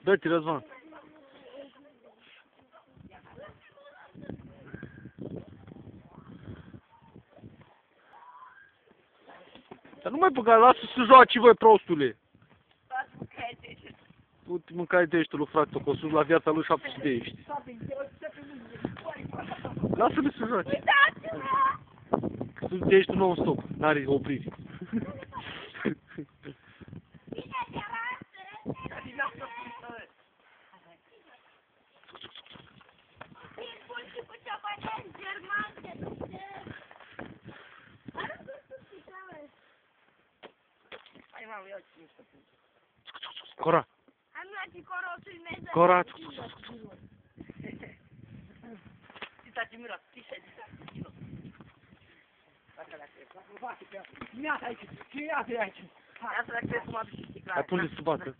Dă-te, Răzvan. Dar nu mai băga, lasă să joace, voi, prostule. Du-te, mâncai de ești, lui frate, că o sus la viața lui 70 de ești. Lasă-le să joace. Că sus de ești non-stop, n-are oprire. Cora. Cora. Hai pune-l să bată.